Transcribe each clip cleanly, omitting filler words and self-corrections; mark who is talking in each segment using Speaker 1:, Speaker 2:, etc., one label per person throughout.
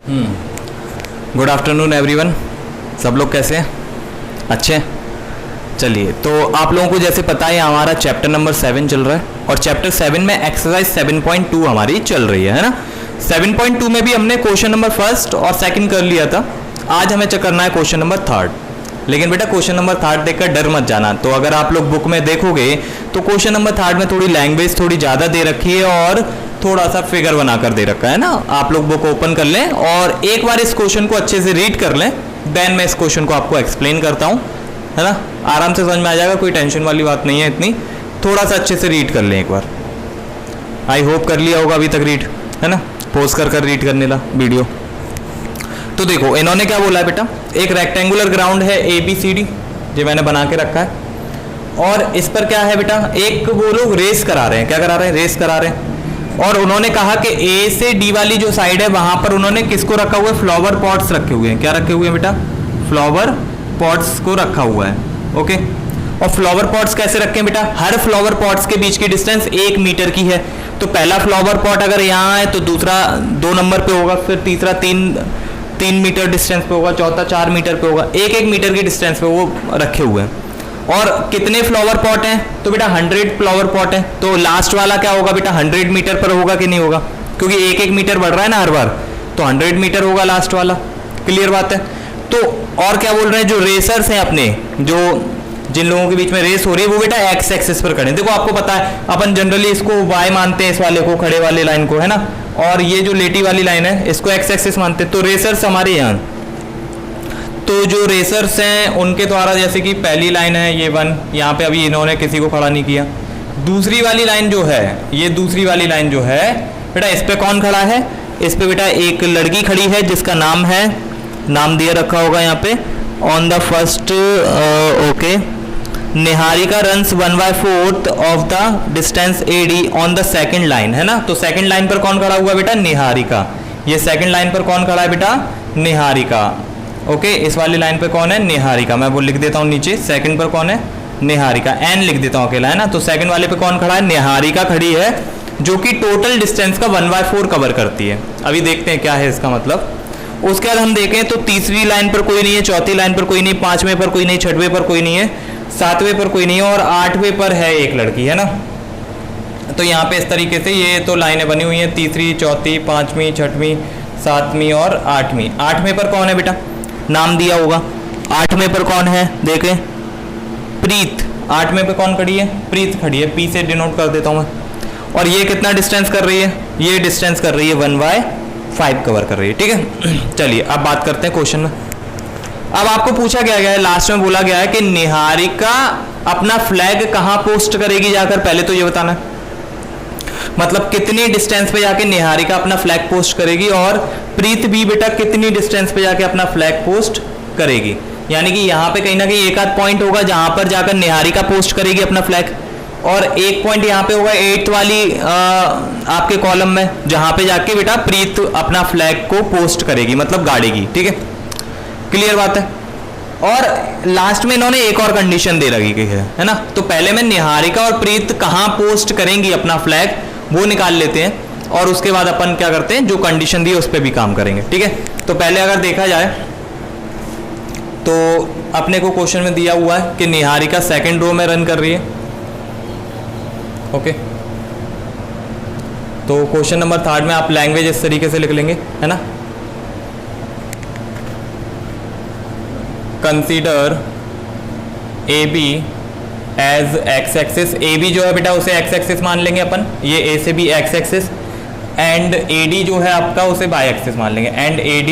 Speaker 1: Good afternoon everyone. सब लोग कैसे हैं? अच्छे हैं। चलिए, तो आप लोगों को जैसे पता है हमारा चैप्टर नंबर 7 चल रहा है और चैप्टर 7 में एक्सरसाइज 7.2 हमारी चल रही है ना। 7.2 में भी हमने क्वेश्चन नंबर फर्स्ट और सेकंड कर लिया था। आज हमें करना है क्वेश्चन नंबर थर्ड। लेकिन बेटा क्वेश्चन नंबर थर्ड देखकर डर मत जाना। तो अगर आप लोग बुक में देखोगे तो क्वेश्चन नंबर थर्ड में थोड़ी लैंग्वेज थोड़ी ज़्यादा दे रखी है और थोड़ा सा फिगर बनाकर दे रखा है ना। आप लोग बुक ओपन कर लें और एक बार इस क्वेश्चन को अच्छे से रीड कर लें, देन मैं इस क्वेश्चन को आपको एक्सप्लेन करता हूँ, है ना। आराम से समझ में आ जाएगा, कोई टेंशन वाली बात नहीं है इतनी। थोड़ा सा अच्छे से रीड कर लें एक बार। आई होप कर लिया होगा अभी तक रीड, है ना। पोज कर रीड करने ला वीडियो। तो देखो इन्होंने क्या बोला है बेटा, एक रेक्टेंगुलर ग्राउंड है ABCD, जो मैंने बना के रखा है। और इस पर क्या है बेटा, एक वो लोग रेस करा रहे हैं। क्या करा रहे हैं? रेस करा रहे हैं। और उन्होंने कहा कि A से D वाली जो साइड है वहां पर उन्होंने किसको रखा हुआ है? फ्लावर पॉट्स रखे हुए हैं। क्या रखे हुए हैं बेटा? फ्लावर पॉट्स को रखा हुआ है। ओके। और फ्लावर पॉट्स कैसे रखे हैं बेटा? हर फ्लावर पॉट्स के बीच की डिस्टेंस 1 मीटर की है। तो पहला फ्लावर पॉट अगर यहाँ है तो दूसरा 2 नंबर पे होगा, फिर तीसरा 3 मीटर डिस्टेंस पे होगा, चौथा 4 मीटर पे होगा। 1-1 मीटर की डिस्टेंस पे वो रखे हुए हैं। और कितने फ्लावर पॉट हैं? तो बेटा 100 फ्लावर पॉट है। तो लास्ट वाला क्या होगा बेटा? 100 मीटर पर होगा कि नहीं होगा? क्योंकि 1-1 मीटर बढ़ रहा है ना हर बार, तो 100 मीटर होगा लास्ट वाला। क्लियर बात है। तो और क्या बोल रहे हैं, जो रेसर्स हैं अपने, जो जिन लोगों के बीच में रेस हो रही है वो बेटा एक्स एक्सिस पर खड़े। देखो आपको पता है अपन जनरली इसको वाई मानते हैं, इस वाले को, खड़े वाले लाइन को, है ना। और ये जो लेटी वाली लाइन है इसको एक्स एक्सिस मानते हैं। तो रेसर्स हमारे यहाँ, तो जो रेसर्स हैं उनके द्वारा, जैसे कि पहली लाइन है ये 1, यहाँ पे अभी इन्होंने किसी को खड़ा नहीं किया। दूसरी वाली लाइन जो है, ये दूसरी वाली लाइन जो है बेटा, इस पे कौन खड़ा है? इस पे बेटा एक लड़की खड़ी है जिसका नाम है, नाम दिया रखा होगा यहाँ पे, on the first, okay, Niharika runs 1/4 of the distance AD on the second line, है ना। तो सेकेंड लाइन पर कौन खड़ा हुआ बेटा? निहारिका। ये सेकेंड लाइन पर कौन खड़ा है बेटा? निहारिका। ओके। इस वाली लाइन पे कौन है? निहारिका। मैं वो लिख देता हूँ नीचे, सेकंड पर कौन है? निहारिका। N लिख देता हूँ अकेला, है ना। तो सेकंड वाले पे कौन खड़ा है? निहारिका खड़ी है, जो कि टोटल डिस्टेंस का 1/4 कवर करती है। अभी देखते हैं क्या है इसका मतलब। उसके बाद हम देखें तो तीसरी लाइन पर कोई नहीं है, चौथी लाइन पर कोई नहीं, 5वें पर कोई नहीं, 6वें पर कोई नहीं है, 7वें पर कोई नहीं है और 8वें पर है एक लड़की, है ना। तो यहाँ पे इस तरीके से ये तो लाइनें बनी हुई हैं, तीसरी, चौथी, 5वीं, 6वीं, 7वीं और 8वीं। 8वें पर कौन है बेटा? नाम दिया होगा। 8वें पर कौन है? देखें, प्रीत। 8वें पे कौन खड़ी है? प्रीत खड़ी है। P से डिनोट कर देता हूँ मैं। और ये कितना डिस्टेंस कर रही है? ये डिस्टेंस कर रही है 1/5 कवर कर रही है। ठीक है। चलिए अब बात करते हैं क्वेश्चन में। अब आपको पूछा गया है, लास्ट में बोला गया है कि निहारिका अपना फ्लैग कहाँ पोस्ट करेगी जाकर, पहले तो ये बताना है। मतलब कितनी डिस्टेंस पे जाके निहारिका अपना फ्लैग पोस्ट करेगी और प्रीत भी बेटा कितनी डिस्टेंस पे जाके अपना फ्लैग पोस्ट करेगी। यानी कि यहाँ पे कहीं ना कहीं एक आध पॉइंट होगा जहां पर जाकर निहारिका पोस्ट करेगी अपना फ्लैग, और एक पॉइंट यहाँ पे होगा 8th वाली आपके कॉलम में, जहां पे जाके बेटा प्रीत अपना फ्लैग को पोस्ट करेगी, मतलब गाड़ेगी। ठीक है, क्लियर बात है। और लास्ट में इन्होंने एक और कंडीशन दे रखी है ना। तो पहले में निहारिका और प्रीत कहाँ पोस्ट करेंगी अपना फ्लैग वो निकाल लेते हैं, और उसके बाद अपन क्या करते हैं, जो कंडीशन दी है उस पर भी काम करेंगे। ठीक है। तो पहले अगर देखा जाए तो अपने को क्वेश्चन में दिया हुआ है कि निहारिका सेकंड रो में रन कर रही है। ओके। तो क्वेश्चन नंबर थर्ड में आप लैंग्वेज इस तरीके से लिख लेंगे, है ना। Consider AB as x axis. AB जो है बेटा उसे एक्स एक्सिस मान लेंगे अपन, ये A से भी एक्स एक्सिस, एंड AD जो है आपका उसे वाई एक्सिस मान लेंगे, and AD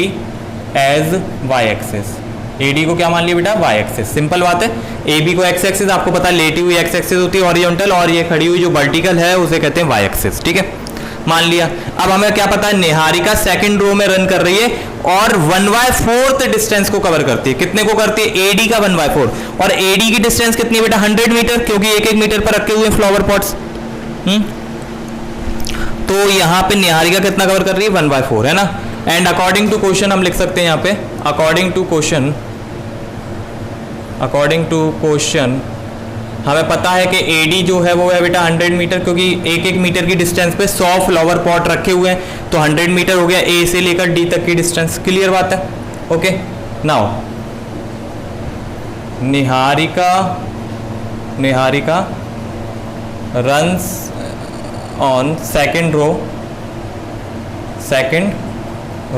Speaker 1: as y axis. AD को क्या मान लिया बेटा? Y axis. सिंपल बात है। AB को एक्स एक्सिस आपको पता है, लेटी हुई एक्स एक्सिस होती है हॉरिजॉन्टल, और ये खड़ी हुई जो वर्टिकल है उसे कहते हैं वाई एक्सिस। ठीक है, मान लिया। अब हमें क्या पता है, निहारिका सेकंड रो में रन कर रही है और 1/4 डिस्टेंस को कवर करती है। कितने को करती है? AD का 1/4। और AD की डिस्टेंस कितनी बेटा? 100 मीटर, क्योंकि 1-1 मीटर पर रखे हुए फ्लावर पॉट्स। तो यहाँ पे निहारिका कितना कवर कर रही है? 1/4, है ना। एंड अकॉर्डिंग टू क्वेश्चन हम लिख सकते हैं यहाँ पे, अकॉर्डिंग टू क्वेश्चन हमें पता है कि AD जो है वो है बेटा 100 मीटर, क्योंकि एक एक मीटर की डिस्टेंस पे 100 फ्लावर पॉट रखे हुए हैं, तो 100 मीटर हो गया A से लेकर D तक की डिस्टेंस। क्लियर बात है? Okay, now Niharika runs on second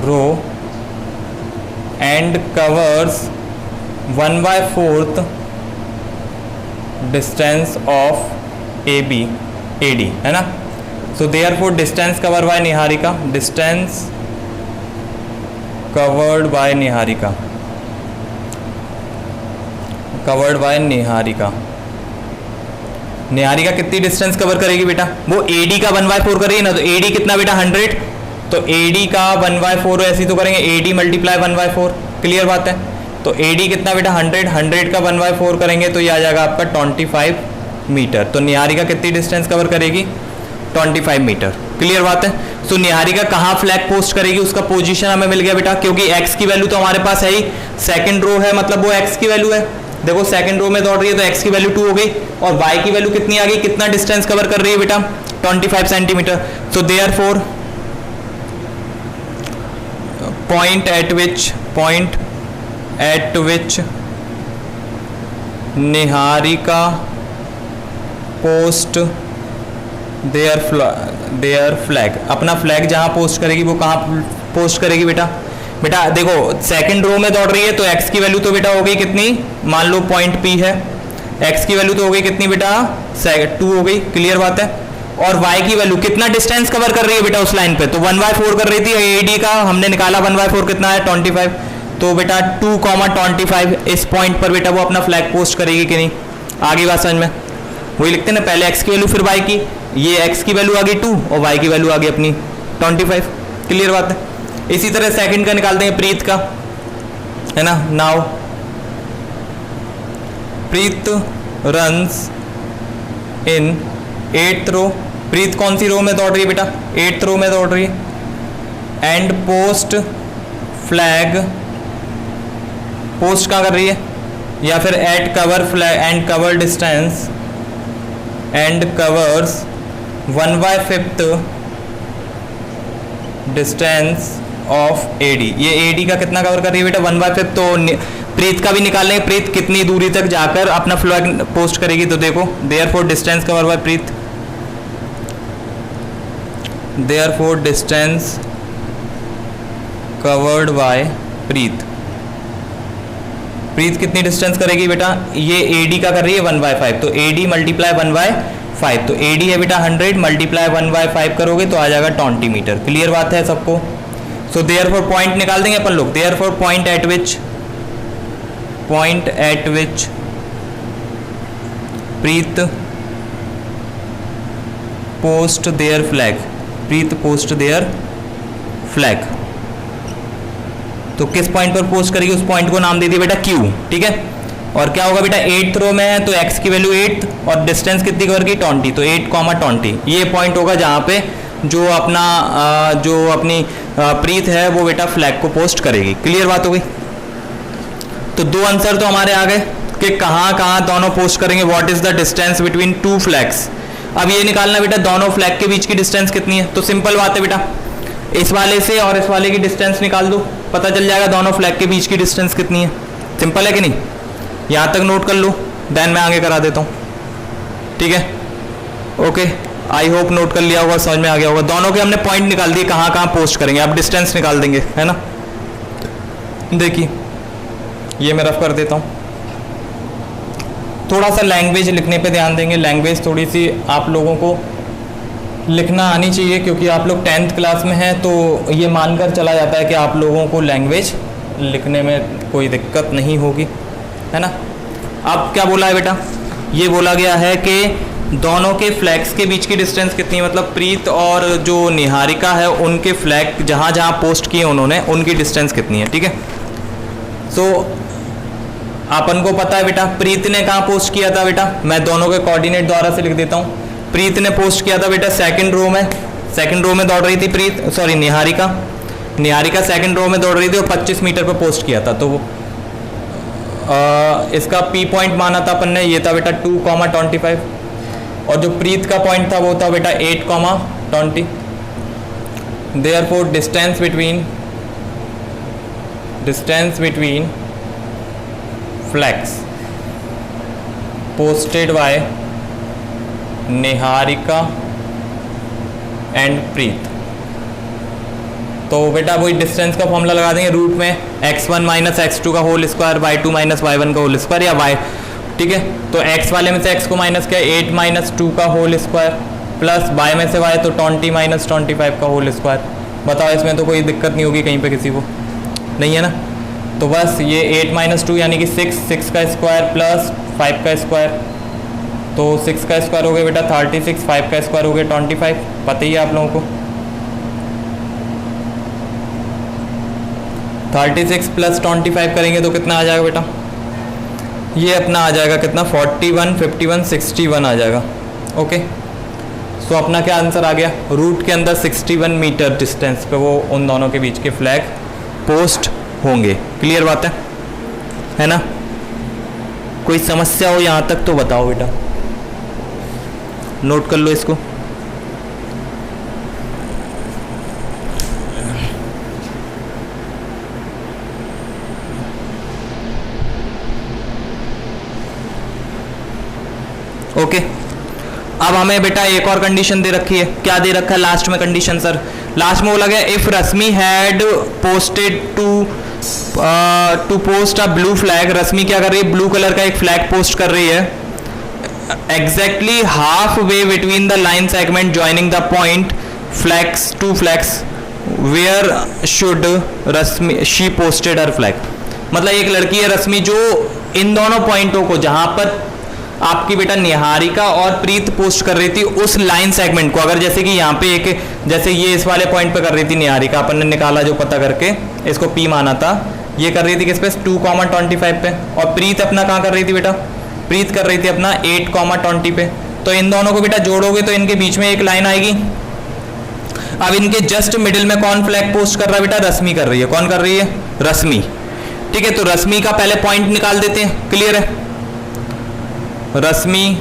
Speaker 1: row and covers 1/4 distance of AD, है ना। so therefore distance covered by Niharika, distance covered by Niharika कितनी डिस्टेंस कवर करेगी बेटा? वो AD का 1/4 करेगी ना, तो AD कितना बेटा 100, तो AD का 1/4 ऐसी तो करेंगे AD मल्टीप्लाई 1/4। क्लियर बात है? तो AD कितना बेटा 100 का 1/4 करेंगे तो ये आ जाएगा आपका 25 मीटर। तो निहारिका कितनी डिस्टेंस कवर करेगी? 25 मीटर। क्लियर बात है? सो निहारिका कहाँ फ्लैग पोस्ट करेगी, उसका पोजीशन हमें मिल गया बेटा, क्योंकि x की वैल्यू तो हमारे पास है ही, सेकंड रो है मतलब वो x की वैल्यू है। देखो सेकंड रो में दौड़ रही है तो x की वैल्यू 2 हो गई, और y की वैल्यू कितनी आ गई, कितना डिस्टेंस कवर कर रही है बेटा? 25 centimetre. So therefore point at which Niharika post their flag, अपना फ्लैग जहां पोस्ट करेगी वो कहां पोस्ट करेगी बेटा? बेटा देखो सेकंड रो में दौड़ रही है तो x की वैल्यू तो बेटा हो गई कितनी, मान लो पॉइंट P है, x की वैल्यू तो हो गई कितनी बेटा 2 हो गई। क्लियर बात है? और y की वैल्यू कितना डिस्टेंस कवर कर रही है बेटा उस लाइन पे, तो 1/4 कर रही थी, AD का हमने निकाला 1/4 कितना है 25, तो बेटा 2,25 इस पॉइंट पर बेटा वो अपना फ्लैग पोस्ट करेगी कि नहीं? आगे बात समझ में? वही लिखते हैं ना, पहले x की वैल्यू फिर y की, ये x की वैल्यू आ गई 2 और y की वैल्यू आ गई अपनी 25। क्लियर बात है? इसी तरह सेकंड का निकालते हैं प्रीत का, है ना। Now Preet runs in 8th रो, प्रीत कौन सी रो में दौड़ रही है बेटा? 8th रो में दौड़ रही है। एंड पोस्ट फ्लैग, पोस्ट क्या कर रही है, या फिर at cover flag and cover distance and covers 1/5 distance of AD। ये AD का कितना कवर कर रही है बेटा? 1/5। तो प्रीत का भी निकाल लेंगे, प्रीत कितनी दूरी तक जाकर अपना फ्लैग पोस्ट करेगी, तो देखो therefore distance cover by Preet, therefore distance covered by Preet. Preet कितनी डिस्टेंस करेगी बेटा? ये AD का कर रही है 1/5, तो AD मल्टीप्लाई 1/5, तो AD है बेटा 100 मल्टीप्लाई 1/5 करोगे तो आ जाएगा 20 मीटर। क्लियर बात है सबको? सो देयरफॉर पॉइंट निकाल देंगे अपन लोग, therefore point at which Preet post their flag, Preet post their flag, तो किस पॉइंट पर पोस्ट करेगी उस पॉइंट को नाम दे दिया बेटा Q। ठीक है? और क्या होगा बेटा 8th रो में है तो x की वैल्यू 8 और डिस्टेंस कितनी कवर की 20, तो 8,20 ये पॉइंट होगा जहां पे जो अपनी प्रीत है वो बेटा फ्लैग को पोस्ट करेगी। क्लियर बात हो गई? तो दो आंसर तो हमारे आ गए कि कहाँ दोनों पोस्ट करेंगे, what is the distance between 2 flags. अब ये निकालना बेटा दोनों फ्लैग के बीच की डिस्टेंस कितनी है, तो सिंपल बात है बेटा, इस वाले से और इस वाले की डिस्टेंस निकाल दो, पता चल जाएगा दोनों फ्लैग के बीच की डिस्टेंस कितनी है। सिंपल है कि नहीं? यहाँ तक नोट कर लो, देन मैं आगे करा देता हूँ। ठीक है? ओके, आई होप नोट कर लिया होगा, समझ में आ गया होगा। दोनों के हमने पॉइंट निकाल दिए कहाँ पोस्ट करेंगे, अब डिस्टेंस निकाल देंगे, है ना। देखिए ये मैं रफ कर देता हूँ, थोड़ा सा लैंग्वेज लिखने पे ध्यान देंगे। लैंग्वेज थोड़ी सी आप लोगों को लिखना आनी चाहिए, क्योंकि आप लोग 10th क्लास में हैं तो ये मानकर चला जाता है कि आप लोगों को लैंग्वेज लिखने में कोई दिक्कत नहीं होगी, है ना। अब क्या बोला है बेटा? ये बोला गया है कि दोनों के फ्लैग्स के बीच की डिस्टेंस कितनी है, मतलब प्रीत और जो निहारिका है उनके फ्लैग जहाँ जहाँ पोस्ट किए उन्होंने उनकी डिस्टेंस कितनी है। ठीक है? सो अपन को पता है बेटा प्रीत ने कहाँ पोस्ट किया था बेटा, मैं दोनों के कोऑर्डिनेट द्वारा से लिख देता हूँ। प्रीत ने पोस्ट किया था बेटा सेकंड रो में दौड़ रही थी प्रीत, सॉरी निहारिका सेकंड रो में दौड़ रही थी और 25 मीटर पर पोस्ट किया था। तो इसका पी पॉइंट माना था अपन ने, ये था बेटा 2,25, और जो प्रीत का पॉइंट था वो था बेटा 8,20। Therefore distance between flags posted by Niharika and Preet, तो बेटा वही डिस्टेंस का फॉर्मूला लगा देंगे, रूट में x1 माइनस x2 का whole square, y2 minus y1 का होल स्क्वायर, या y, ठीक है। तो x वाले में से x को माइनस किया, 8 माइनस 2 का होल स्क्वायर, प्लस y में से y तो 20 माइनस 25 का होल स्क्वायर। बताओ इसमें तो कोई दिक्कत नहीं होगी कहीं पे किसी को, नहीं है ना। तो बस ये 8 माइनस 2 यानी कि 6 का स्क्वायर प्लस 5 का स्क्वायर, तो 6 का स्क्वायर हो गया बेटा 36, 5 का स्क्वायर हो गया 25, पता ही है आप लोगों को। 36 प्लस 25 करेंगे तो कितना आ जाएगा बेटा, ये अपना आ जाएगा कितना 41, 51, 61 आ जाएगा। ओके, सो अपना क्या आंसर आ गया, रूट के अंदर 61 मीटर डिस्टेंस पे वो उन दोनों के बीच के फ्लैग पोस्ट होंगे। क्लियर बात है ना। कोई समस्या हो यहाँ तक तो बताओ बेटा, नोट कर लो इसको। ओके, अब हमें बेटा एक और कंडीशन दे रखी है। क्या दे रखा है लास्ट में कंडीशन सर? लास्ट में बोला गया if Rashmi had posted to post a blue flag, Rashmi क्या कर रही है, ब्लू कलर का एक फ्लैग पोस्ट कर रही है, exactly half way between the line segment joining the point flags, two flags, where should Rashmi she posted her flag. मतलब एक लड़की है रश्मि जो इन दोनों पॉइंटों को जहां पर आपकी बेटा निहारिका और प्रीत पोस्ट कर रही थी उस लाइन सेगमेंट को, अगर जैसे कि यहाँ पे एक, जैसे ये इस वाले पॉइंट पे कर रही थी निहारिका, अपन ने निकाला जो पता करके इसको P माना था, ये कर रही थी किस पे 2,25 पे, और प्रीत अपना कहाँ कर रही थी बेटा, प्रीत कर रही थी अपना 8,20 पे। तो इन दोनों को बेटा जोड़ोगे तो इनके बीच में एक लाइन आएगी। अब इनके जस्ट मिडिल में कौन फ्लैग पोस्ट कर रहा है बेटा, रश्मि कर रही है। कौन कर रही है, रश्मि। ठीक है, तो रश्मि का पहले पॉइंट निकाल देते हैं। क्लियर है, Rashmi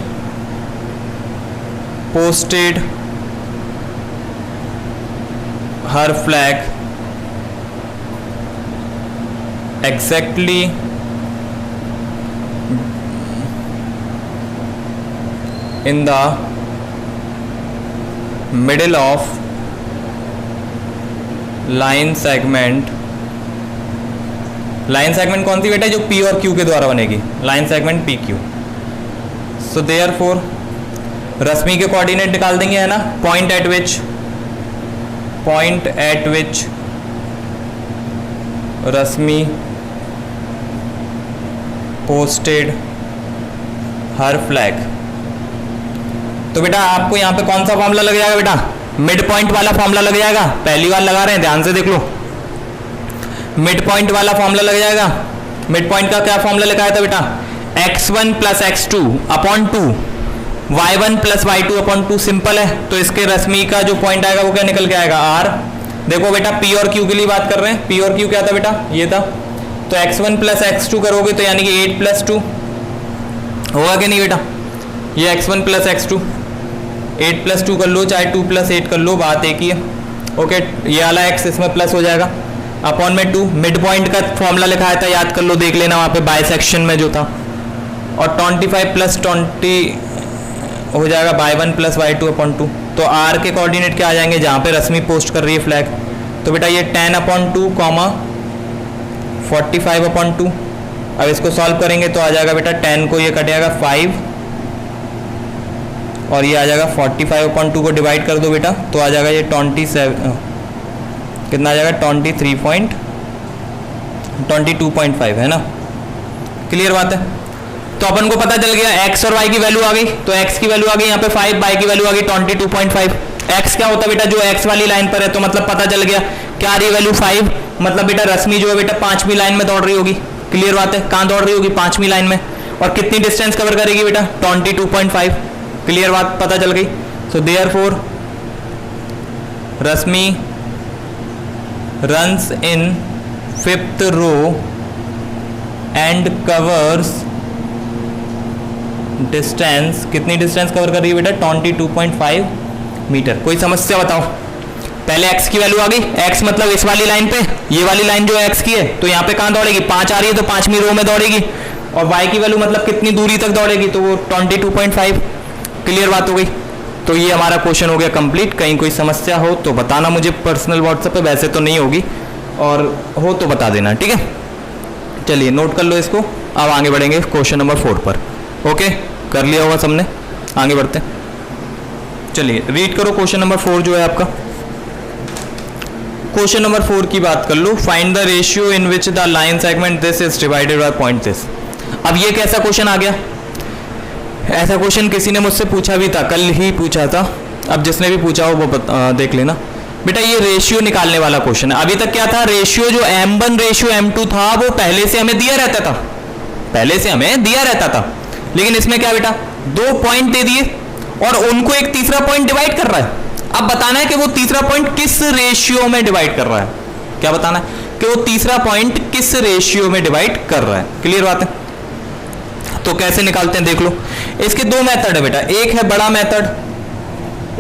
Speaker 1: posted her flag exactly in the middle of line segment. Line segment कौन सी बेटा, जो P और Q के द्वारा बनेगी, line segment PQ। So therefore Rashmi के कोऑर्डिनेट निकाल देंगे, है ना। Point at which Rashmi posted her flag. तो बेटा आपको यहाँ पे कौन सा फॉर्मूला लग जाएगा बेटा, मिड पॉइंट वाला फॉर्मूला लग जाएगा। पहली बार लगा रहे हैं, ध्यान से देख लो, मिड पॉइंट वाला फॉर्मूला लग जाएगा। मिड पॉइंट का क्या फॉर्मूला लिखा था बेटा, x1 plus x2 upon 2, y1 plus y2 upon 2। Simple है। तो इसके रश्मि का जो पॉइंट आएगा वो क्या निकल के आएगा, r। देखो बेटा P और Q के लिए बात कर रहे हैं, P और Q क्या था बेटा, ये था। तो x1 प्लस x2 करोगे तो यानी कि 8 प्लस 2 होगा कि नहीं बेटा, ये x1 प्लस x2, 8 प्लस 2 कर लो, चाहे 2 प्लस 8 कर लो, बात एक ही है। ओके, ये वाला x इसमें प्लस हो जाएगा, अपॉन में 2। मिड पॉइंट का फॉर्मूला लिखाया था, याद कर लो, देख लेना वहाँ पे बाइसेक्शन में जो था। और 25 प्लस 20 हो जाएगा y1 प्लस y2 अपॉन 2। तो r के कोऑर्डिनेट क्या आ जाएंगे, जहाँ पे रश्मि पोस्ट कर रही है फ्लैग। तो बेटा ये 10 अपॉन 2 कॉमा 45 अपॉन 2। अब इसको सॉल्व करेंगे तो आ जाएगा बेटा 10 को ये कटेगा 5 और ये आ जाएगा 45 अपॉन 2 को डिवाइड कर दो बेटा, तो आ जाएगा ये 27, कितना आ जाएगा 22.5, है ना। क्लियर बात है। तो अपन को पता चल गया x और y की वैल्यू आ गई, तो x की वैल्यू आ गई यहाँ पे 5, y की वैल्यू आ गई 22.5। x क्या होता है बेटा, जो x वाली लाइन पर है, तो मतलब पता चल गया क्या आ रही है वैल्यू 5। मतलब बेटा रश्मि जो है बेटा 5वीं लाइन में दौड़ रही होगी। क्लियर बात है, कहाँ दौड़ रही होगी, 5वीं लाइन में। और कितनी डिस्टेंस कवर करेगी बेटा, 22.5। क्लियर बात पता चल गई। So therefore Rashmi runs in 5th row and covers distance, कितनी डिस्टेंस कवर कर रही है बेटा? 22.5 मीटर। कोई समस्या बताओ? पहले x की वैल्यू आ गई, x मतलब इस वाली लाइन पे, ये वाली लाइन जो x की है, तो यहाँ पे कहाँ दौड़ेगी? 5 आ रही है तो 5वीं रो में दौड़ेगी, और y की वैल्यू मतलब कितनी दूरी तक दौड़ेगी? तो वो 22.5। क्लियर बात हो गई? तो ये हमारा क्वेश्चन हो गया कंप्लीट। कहीं कोई समस्या हो तो बताना मुझे पर्सनल व्हाट्सएप पे, वैसे तो नहीं होगी, और हो तो बता देना, ठीक है? चलिए नोट कर लो इसको। अब आगे बढ़ेंगे क्वेश्चन नंबर 4 पर। ओके, कर लिया होगा सबने, आगे बढ़ते हैं। चलिए रीड करो क्वेश्चन नंबर 4 जो है आपका। क्वेश्चन नंबर 4 की बात कर लो। Find the ratio in which the line segment this is divided by point this. अब ये कैसा क्वेश्चन आ गया? ऐसा क्वेश्चन किसी ने मुझसे पूछा भी था, कल ही पूछा था। अब जिसने भी पूछा हो वो देख लेना बेटा। ये रेशियो निकालने वाला क्वेश्चन है। अभी तक क्या था? रेशियो जो M1 रेशियो M2 था वो पहले से हमें दिया रहता था, पहले से हमें दिया रहता था। लेकिन इसमें क्या बेटा? 2 पॉइंट दे दिए और उनको एक तीसरा पॉइंट डिवाइड कर रहा है। अब बताना है कि वो तीसरा पॉइंट किस रेशियो में डिवाइड कर रहा है। क्या बताना है? कि वो तीसरा पॉइंट किस रेशियो में डिवाइड कर रहा है। क्लियर बात है? तो कैसे निकालते हैं देख लो। इसके 2 मेथड है बेटा, एक है बड़ा मेथड,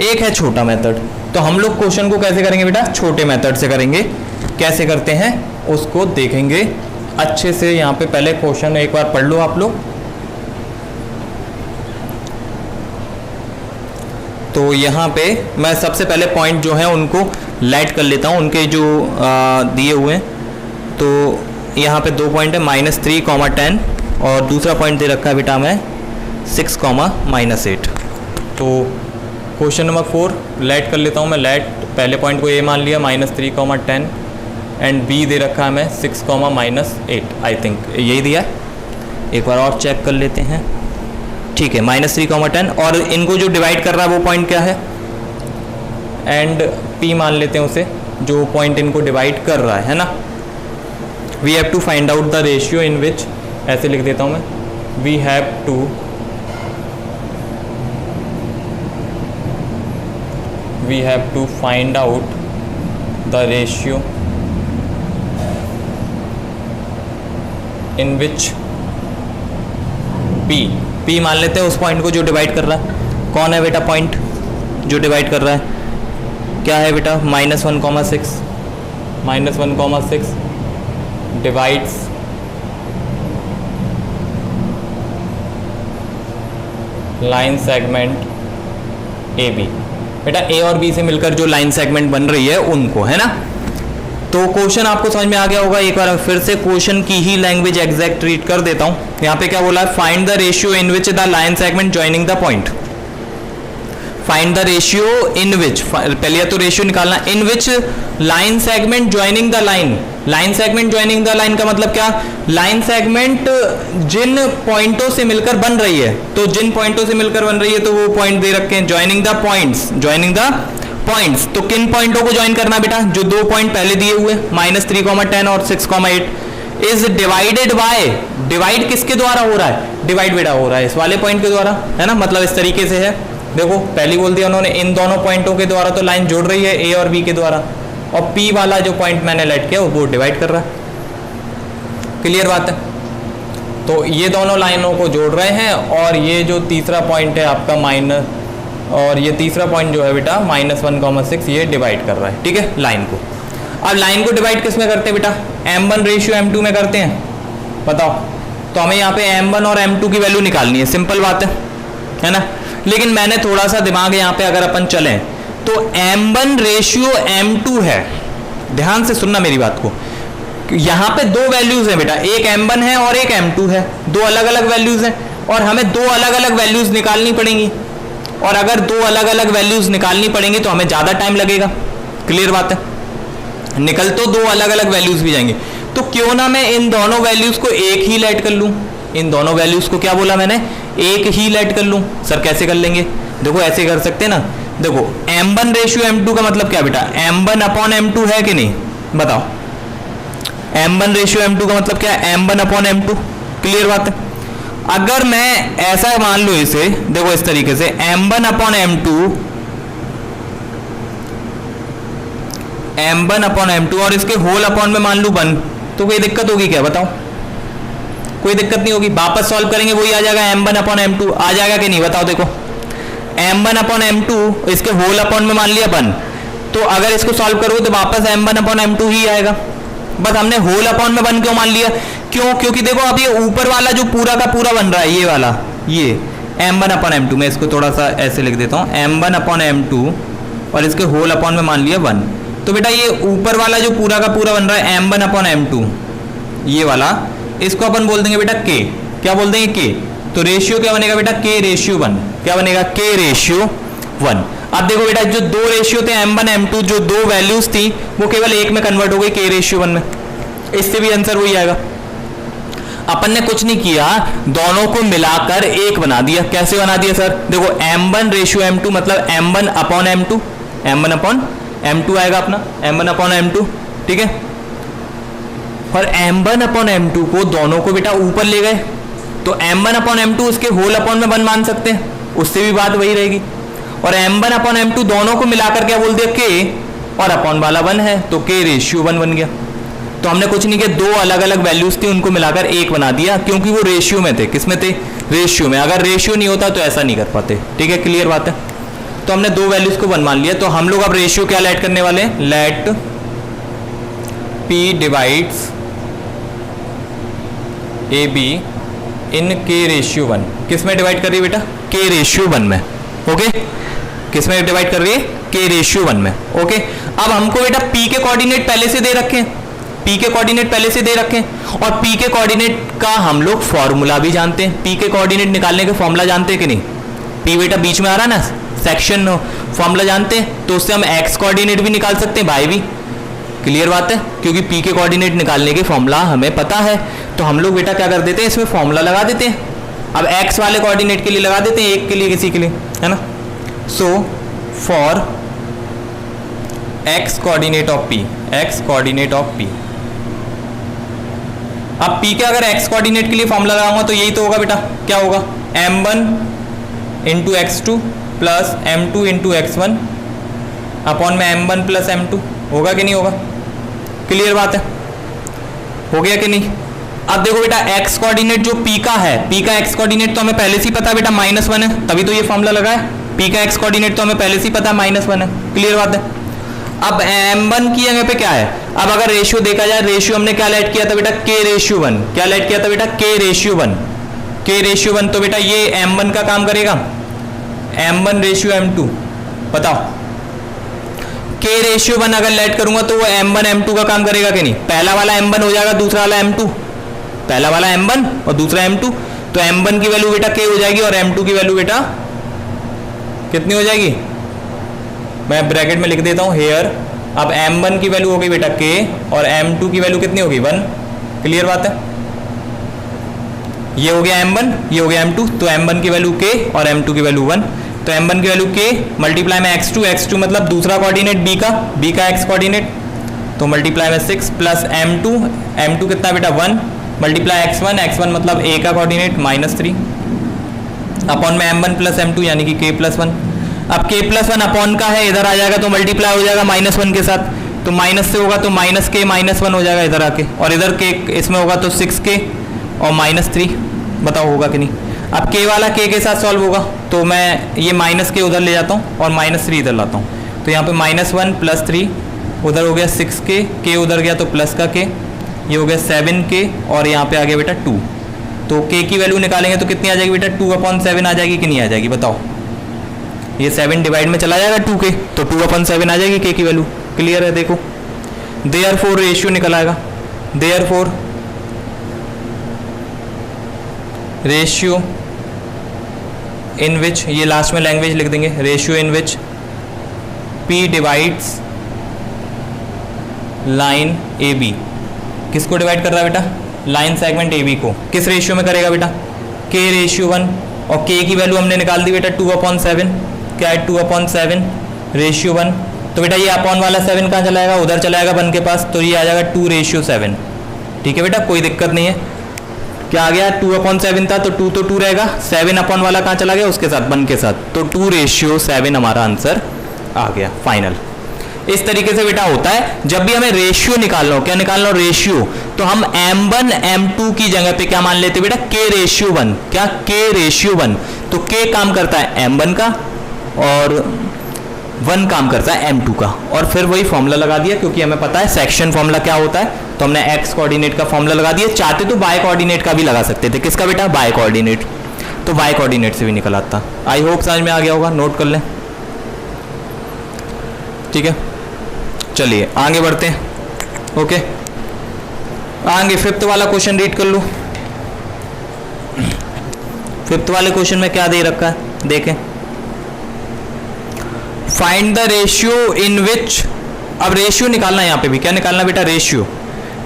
Speaker 1: एक है छोटा मेथड। तो हम लोग क्वेश्चन को कैसे करेंगे बेटा? छोटे मेथड से करेंगे। कैसे करते हैं उसको देखेंगे अच्छे से। यहाँ पे पहले क्वेश्चन एक बार पढ़ लो आप लोग। तो यहाँ पे मैं सबसे पहले पॉइंट जो है उनको लाइट कर लेता हूँ, उनके जो दिए हुए हैं। तो यहाँ पे 2 पॉइंट है, -3, 10, और दूसरा पॉइंट दे रखा है बेटा मैं 6, -8। तो क्वेश्चन नंबर 4 लाइट कर लेता हूँ मैं। लाइट पहले पॉइंट को ए मान लिया, -3, 10, एंड बी दे रखा है मैं 6, -8। आई थिंक यही दिया है, एक बार और चेक कर लेते हैं। ठीक है, -3, 10, और इनको जो डिवाइड कर रहा है वो पॉइंट क्या है? एंड पी मान लेते हैं उसे, जो पॉइंट इनको डिवाइड कर रहा है ना। We have to find out the ratio in which, ऐसे लिख देता हूँ मैं, we have to find out the ratio in which p मान लेते हैं उस पॉइंट को जो डिवाइड कर रहा है। कौन है बेटा पॉइंट जो डिवाइड कर रहा है? क्या है बेटा? -1,6 divides line segment A B. बेटा ए और बी से मिलकर जो लाइन सेगमेंट बन रही है उनको, है ना। तो क्वेश्चन आपको समझ में आ गया होगा। एक बार फिर से क्वेश्चन की ही लैंग्वेज एग्जैक्ट रीड कर देता हूं। यहाँ पे क्या बोला है? Find the ratio in which the line segment joining the point. Find the ratio in which, पहले तो रेशियो निकालना, in which line segment joining the line. Line segment joining the line का मतलब क्या? लाइन सेगमेंट जिन पॉइंटों से मिलकर बन रही है, तो जिन पॉइंटों से मिलकर बन रही है तो वो पॉइंट दे रखे हैं। Joining the points, joining the points. तो किन पॉइंटों को ज्वाइन करना बेटा? जो 2 पॉइंट पहले दिए हुए -3, 10 और 6, 8 इज डिवाइडेड बाय, डिवाइड किसके द्वारा हो रहा है? डिवाइड बेटा हो रहा है इस वाले पॉइंट के द्वारा, है ना। मतलब इस तरीके से है, देखो पहली बोल दिया उन्होंने, इन दोनों पॉइंटों के द्वारा तो लाइन जोड़ रही है ए और बी के द्वारा, और पी वाला जो पॉइंट मैंने लाइट किया वो डिवाइड कर रहा है। क्लियर बात है? तो ये दोनों लाइनों को जोड़ रहे हैं, और ये जो तीसरा पॉइंट है आपका माइनस, और ये तीसरा पॉइंट जो है बेटा -1,6 ये डिवाइड कर रहा है, ठीक है, लाइन को। अब लाइन को डिवाइड किस में करते हैं बेटा? M1 रेशियो M2 में करते हैं, बताओ। तो हमें यहाँ पे M1 और M2 की वैल्यू निकालनी है, सिंपल बात है ना। लेकिन मैंने थोड़ा सा दिमाग यहाँ पे अगर अपन चलें तो M1 रेशियो M2 है, ध्यान से सुनना मेरी बात को। यहाँ पे 2 वैल्यूज हैं बेटा, एक M1 है और एक M2 है, 2 अलग अलग वैल्यूज हैं, और हमें 2 अलग अलग वैल्यूज निकालनी पड़ेंगी। और अगर 2 अलग अलग वैल्यूज निकालनी पड़ेंगी तो हमें ज़्यादा टाइम लगेगा। क्लियर बात है? निकल तो 2 अलग अलग वैल्यूज भी जाएंगे, तो क्यों ना मैं इन दोनों वैल्यूज को एक ही लेट कर लूँ। इन दोनों वैल्यूज को क्या बोला मैंने? एक ही लेट कर लूँ। सर कैसे कर लेंगे? देखो ऐसे कर सकते हैं ना। देखो M1 रेशियो M2 का मतलब क्या बेटा? M1 अपॉन M2 है कि नहीं, बताओ। M1 रेशियो M2 का मतलब क्या है? M1 upon M2। क्लियर बात है? अगर मैं ऐसा मान लूं इसे, देखो इस तरीके से M1 अपॉन M2 और इसके होल अपॉन में मान लूं 1, तो कोई दिक्कत होगी क्या, बताओ? कोई दिक्कत नहीं होगी, वापस सॉल्व करेंगे वही आ जाएगा m1 अपॉन m2, आ जाएगा कि नहीं बताओ। देखो m1 अपॉन m2 इसके होल अपॉन में मान लिया 1, तो अगर इसको सॉल्व करोगे तो वापस m1 अपॉन m2 ही आएगा। बस हमने होल अपॉन में 1 क्यों मान लिया, क्यों, क्योंकि देखो अब ये ऊपर वाला जो पूरा का पूरा बन रहा है ये वाला, ये m1 अपॉन m2, मैं इसको थोड़ा सा ऐसे लिख देता हूँ, m1 अपॉन m2 और इसके होल अपॉन में मान लिया 1। तो बेटा ये ऊपर वाला जो पूरा का पूरा बन रहा है m1 अपॉन m2 ये वाला, इसको अपन बोल देंगे बेटा k, क्या बोल देंगे k। तो रेशियो क्या बनेगा बेटा, k रेशियो 1, क्या बनेगा k रेशियो 1। अब देखो बेटा जो दो रेशियो थे m1 m2, जो दो वैल्यूज थी वो केवल एक में कन्वर्ट हो गई k रेशियो 1 में, इससे भी आंसर वही आएगा। अपन ने कुछ नहीं किया, दोनों को मिलाकर एक बना दिया। कैसे बना दिया सर, देखो m1 रेशियो m2 मतलब m1 upon m2, m1 upon m2 आएगा अपना, m1 अपॉन m2, ठीक है। और m1 अपॉन m2 को दोनों को बेटा ऊपर ले गए, तो m1 अपॉन m2 उसके होल अपॉन में 1 मान सकते हैं, उससे भी बात वही रहेगी। और m1 अपॉन m2 दोनों को मिलाकर क्या बोल दिया k, और अपॉन वाला 1 है तो k रेशियो 1 बन गया। तो हमने कुछ नहीं किया, दो अलग अलग वैल्यूज थी उनको मिलाकर एक बना दिया, क्योंकि वो रेशियो में थे। किस में थे, रेशियो में। अगर रेशियो नहीं होता तो ऐसा नहीं कर पाते, ठीक है, क्लियर बात है। तो हमने दो वैल्यूज को 1 मान लिया, तो हम लोग अब रेशियो क्या लेट करने वाले हैं, let p divides A B in k ratio 1। किस में डिवाइड कर रही है बेटा, k रेशियो 1 में, ओके। किस में डिवाइड कर रही है, k रेशियो 1 में, ओके। अब हमको बेटा p के कोऑर्डिनेट पहले से दे रखे हैं, p के कोऑर्डिनेट पहले से दे रखे हैं, और p के कोऑर्डिनेट का हम लोग फॉर्मूला भी जानते हैं। p के कोऑर्डिनेट निकालने का फॉर्मूला जानते हैं कि नहीं, p बेटा बीच में आ रहा है ना, सेक्शन फॉर्मूला जानते हैं, तो उससे हम x कोऑर्डिनेट भी निकाल सकते हैं, y भी, क्लियर बात है, क्योंकि p के कोऑर्डिनेट निकालने के फॉर्मूला हमें पता है। तो हम लोग बेटा क्या कर देते हैं, इसमें फॉर्मूला लगा देते हैं। अब x वाले कोऑर्डिनेट के लिए लगा देते हैं, एक के लिए किसी के लिए, है ना। So for x coordinate of p, x coordinate of p, अब p के अगर x कोऑर्डिनेट के लिए फॉर्मूला लगाऊंगा तो यही तो होगा बेटा, क्या होगा, m1 into x2 plus m2 into x1 upon में m1 प्लस m2, होगा कि नहीं होगा, क्लियर बात है, हो गया कि नहीं। अब देखो बेटा x कोऑर्डिनेट जो p का है, p का x कोऑर्डिनेट तो हमें पहले से ही पता है बेटा -1 है, तभी तो ये फॉर्मूला लगा है। p का x कोऑर्डिनेट तो हमें पहले से ही पता है -1 है, क्लियर बात है। अब m1 की जगह पे क्या है, अब अगर रेशियो देखा जाए, रेशियो हमने क्या लेट किया था बेटा, k रेशियो 1, क्या लेट किया था बेटा, k रेशियो 1, k रेशियो 1। तो बेटा ये m1 का काम करेगा, m1 रेशियो m2, बताओ k रेशियो 1 अगर लेट करूंगा तो वो m1 m2 का काम करेगा कि नहीं, पहला वाला m1 हो जाएगा, दूसरा वाला m2, पहला वाला m1 और दूसरा m2, तो m1 की वैल्यू बेटा k हो जाएगी और m2 की वैल्यू बेटा कितनी हो जाएगी, मैं ब्रैकेट में लिख देता हूं हेयर। अब m1 की वैल्यू हो गई बेटा k और m2 की वैल्यू कितनी होगी 1, क्लियर बात है। ये हो गया m1, ये हो गया m2, तो m1 की वैल्यू k और m2 की वैल्यू 1, तो m1 की वैल्यू k मल्टीप्लाई में x2, x2 मतलब दूसरा कोऑर्डिनेट b का x कोऑर्डिनेट, तो मल्टीप्लाई में 6 प्लस m2, m2 कितना बेटा 1 मल्टीप्लाई x1, x1 मतलब a का कोऑर्डिनेट -3 अपॉन में m1 प्लस m2 यानी कि k प्लस 1। अब k प्लस 1 अपॉन का है, इधर आ जाएगा तो मल्टीप्लाई हो जाएगा -1 के साथ, तो माइनस से होगा तो -k -1 हो जाएगा इधर आके, और इधर k इसमें होगा तो 6k और -3, बताओ होगा कि नहीं। अब k वाला k के साथ सॉल्व होगा, तो मैं ये -k उधर ले जाता हूँ और -3 इधर लाता हूँ, तो यहाँ पे -1 प्लस 3 उधर हो गया 6k, k उधर गया तो प्लस का k, ये हो गया 7k और यहाँ पे आ गया बेटा 2। तो k की वैल्यू निकालेंगे तो कितनी आ जाएगी बेटा 2/7 आ जाएगी कि नहीं आ जाएगी, बताओ। ये 7 डिवाइड में चला जाएगा 2k, तो 2/7 आ जाएगी k की वैल्यू, क्लियर है। देखो देयरफॉर रेशियो निकल आएगा, देयरफॉर रेशियो इन विच, ये लास्ट में लैंग्वेज लिख देंगे, ratio in which p divides line A B, किसको डिवाइड कर रहा है बेटा, लाइन सेगमेंट ए बी को, किस रेशियो में करेगा बेटा, k रेशियो 1, और k की वैल्यू हमने निकाल दी बेटा 2/7, क्या है 2/7 रेशियो 1, तो बेटा ये अपॉन वाला 7 कहाँ चला जाएगा, उधर चला जाएगा 1 के पास, तो ये आ जाएगा 2/7, ठीक है बेटा, कोई दिक्कत नहीं है। क्या आ गया 2/7 था तो 2 तो 2 रहेगा, 7 अपॉन वाला कहाँ चला गया उसके साथ 1 के साथ, तो 2/7 हमारा आंसर आ गया फाइनल। इस तरीके से बेटा होता है। जब भी हमें रेशियो निकालना हो, क्या निकालना हो, रेशियो, तो हम m1 m2 की जगह पे क्या मान लेते बेटा, k रेशियो 1, क्या k रेशियो 1, तो k काम करता है m1 का और 1 काम करता है m2 का, और फिर वही फॉर्मूला लगा दिया, क्योंकि हमें पता है सेक्शन फॉर्मूला क्या होता है, तो हमने x कोऑर्डिनेट का फॉर्मूला लगा दिया। चाहते तो y कोऑर्डिनेट का भी लगा सकते थे, किसका बेटा, y कोऑर्डिनेट, तो y कोऑर्डिनेट से भी निकल आता। आई होप समझ में आ गया होगा, नोट कर लें, ठीक है। चलिए आगे बढ़ते हैं। ओके, आगे फिफ्थ वाला क्वेश्चन रीड कर लो। फिफ्थ वाले क्वेश्चन में क्या दे रखा है, देखें, फाइंड द रेशियो इन विच, अब रेशियो निकालना है, यहां पे भी क्या निकालना बेटा, ratio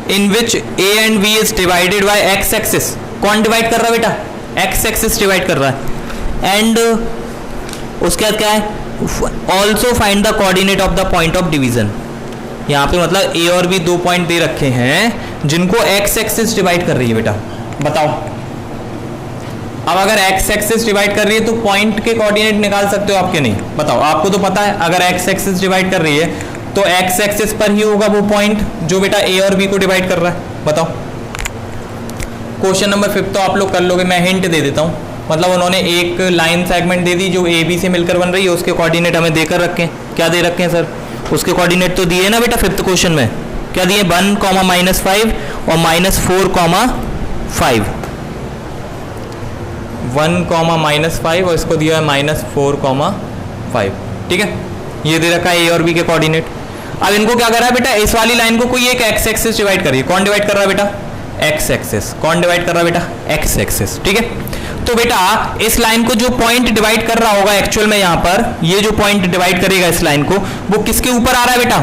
Speaker 1: in which a and b is divided bye x axis. कौन डिवाइड कर रहा है बेटा, x एक्सिस डिवाइड कर रहा है। एंड उसके बाद क्या है, also find the coordinate of the point of division. यहाँ पे मतलब a और b 2 पॉइंट दे रखे हैं जिनको x एक्सिस डिवाइड कर रही है बेटा, बताओ। अब अगर x एक्सिस डिवाइड कर रही है तो पॉइंट के कोऑर्डिनेट निकाल सकते हो, आपके नहीं, बताओ। आपको तो पता है अगर x एक्सिस डिवाइड कर रही है तो x एक्सिस पर ही होगा वो पॉइंट जो बेटा a और b को डिवाइड कर रहा है, बताओ। क्वेश्चन नंबर 5 तो आप लोग कर लोगे, मैं हिंट दे देता हूँ। मतलब उन्होंने एक लाइन सेगमेंट दे दी जो ए बी से मिलकर बन रही है, उसके कोऑर्डिनेट हमें देकर रखे हैं। क्या दे रखे हैं सर, उसके कोऑर्डिनेट तो दिए ना बेटा फिफ्थ क्वेश्चन में, क्या दिए, 1, -5 और -4, 5, 1, -5 और इसको दिया है -4, 5, ठीक है। ये दे रखा है ए और बी के कोऑर्डिनेट। अब इनको क्या कर रहा है बेटा, इस वाली लाइन को कोई एक एक्स एक्सिस डिवाइड करिए। कौन डिवाइड कर रहा है बेटा, एक्स एक्सिस। कौन डिवाइड कर रहा है बेटा, एक्स एक्सिस, ठीक है। तो बेटा इस लाइन को जो पॉइंट डिवाइड कर रहा होगा एक्चुअल में, यहां पर ये जो पॉइंट डिवाइड करेगा इस लाइन को, वो किसके ऊपर आ रहा है बेटा,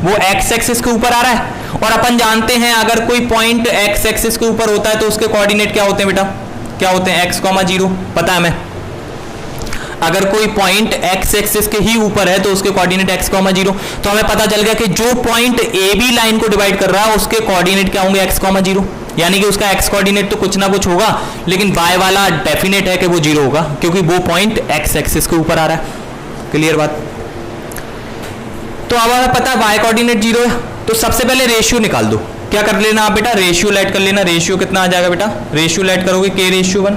Speaker 1: वो एक्स एक्सिस के ऊपर आ रहा है। और अपन जानते हैं अगर कोई पॉइंट एक्स एक्सिस के ऊपर होता है तो उसके कोऑर्डिनेट क्या होते हैं बेटा, क्या होते हैं, x, 0, पता है हमें। अगर कोई पॉइंट एक्स एक्सिस के ही ऊपर है तो उसके कोऑर्डिनेट x, 0, तो हमें पता चल गया कि जो पॉइंट ए बी लाइन को डिवाइड कर रहा है उसके कोऑर्डिनेट क्या होंगे, x, 0, यानी कि उसका x कोऑर्डिनेट तो कुछ ना कुछ होगा, लेकिन y वाला डेफिनेट है कि वो 0 होगा, क्योंकि वो पॉइंट x एक्सिस के ऊपर आ रहा है। क्लियर बात। तो अब हमें पता है y कोऑर्डिनेट 0 है, तो सबसे पहले रेशियो निकाल दो। क्या कर लेना आप बेटा, रेशियो लेट कर लेना। रेशियो कितना आ जाएगा बेटा, रेशियो लेट करोगे k रेशियो 1।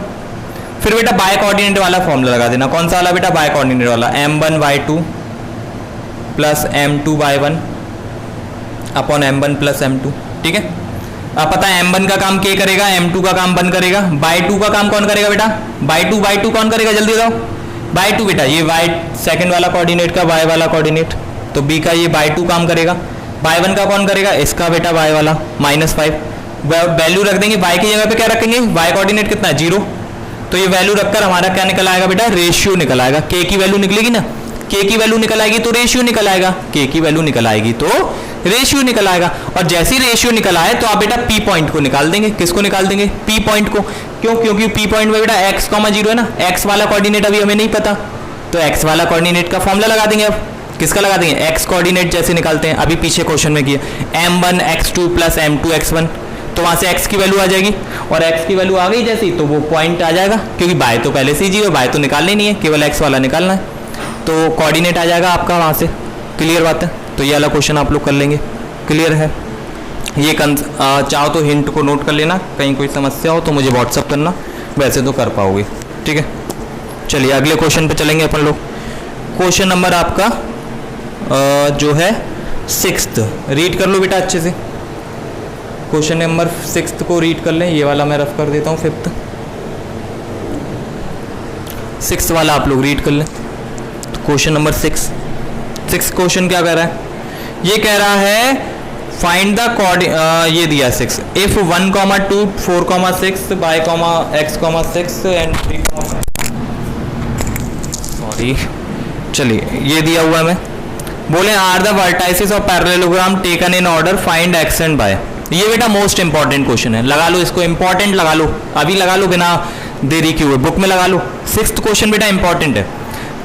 Speaker 1: फिर बेटा बाय कोऑर्डिनेट वाला फॉर्मूला लगा देना। कौन सा वाला बेटा, बाय कोऑर्डिनेट वाला, m1/2 plus m2/1 upon m1 plus m2, ठीक है। अब पता है m1 का काम k करेगा, m2 का काम 1 करेगा, बाय 2 का काम कौन करेगा बेटा, बाय 2 कौन करेगा, जल्दी बताओ। बाय 2 बेटा ये y सेकंड वाला कोऑर्डिनेट का y वाला कोऑर्डिनेट, तो b का ये बाय 2 काम करेगा। बाय 1 का कौन करेगा, इसका बेटा y वाला -5। वैल्यू रख देंगे y की जगह पे, क्या रखेंगे, y कोऑर्डिनेट कितना है 0, तो ये वैल्यू रखकर हमारा क्या निकल आएगा बेटा, रेशियो निकल आएगा। k की वैल्यू निकलेगी ना, k की वैल्यू निकल आएगी तो रेशियो निकल आएगा, k की वैल्यू निकल आएगी तो रेशियो निकल आएगा। और जैसे ही रेशियो निकल आए तो आप बेटा p पॉइंट को निकाल देंगे। किसको निकाल देंगे, p पॉइंट को। क्यों, क्योंकि p पॉइंट में बेटा x, 0 है ना, x वाला कोऑर्डिनेट अभी हमें नहीं पता, तो x वाला कोऑर्डिनेट का फॉर्मूला लगा देंगे। अब किसका लगा देंगे, x कोऑर्डिनेट जैसे निकालते हैं अभी पीछे क्वेश्चन में किया, m1 x2 plus m2 x1, तो वहां से x की वैल्यू आ जाएगी, और x की वैल्यू आ गई जैसी तो वो पॉइंट आ जाएगा, क्योंकि बाय तो पहले से ही 0, बाय तो निकालनी नहीं है, केवल x वाला निकालना है, तो कोऑर्डिनेट आ जाएगा आपका वहां से। क्लियर बात है। तो ये वाला क्वेश्चन आप लोग कर लेंगे। क्लियर है। ये चाहो तो हिंट को नोट कर लेना, कहीं कोई समस्या हो तो मुझे व्हाट्सअप करना, वैसे तो कर पाओगे, ठीक है। चलिए अगले क्वेश्चन पे चलेंगे अपन लोग। क्वेश्चन नंबर आपका जो है 6th, रीड कर लो बेटा अच्छे से। क्वेश्चन नंबर 6th को रीड कर लें, ये वाला मैं रफ कर देता हूँ 5th, 6th वाला आप लोग रीड कर लें। तो क्वेश्चन नंबर 6 क्वेश्चन क्या कह रहा है, ये कह रहा है फाइंड द ये दिया 6, if 1, 2, 4, 6 by x, 6 and 3, sorry, चलिए ये दिया हुआ है। बोले are the vertices of parallelogram taken in order, find x and y। ये बेटा मोस्ट इंपॉर्टेंट क्वेश्चन है, लगा लो इसको, इंपॉर्टेंट लगा लो, अभी लगा लो बिना देरी किए हुए, बुक में लगा लो। 6th क्वेश्चन बेटा इंपॉर्टेंट है,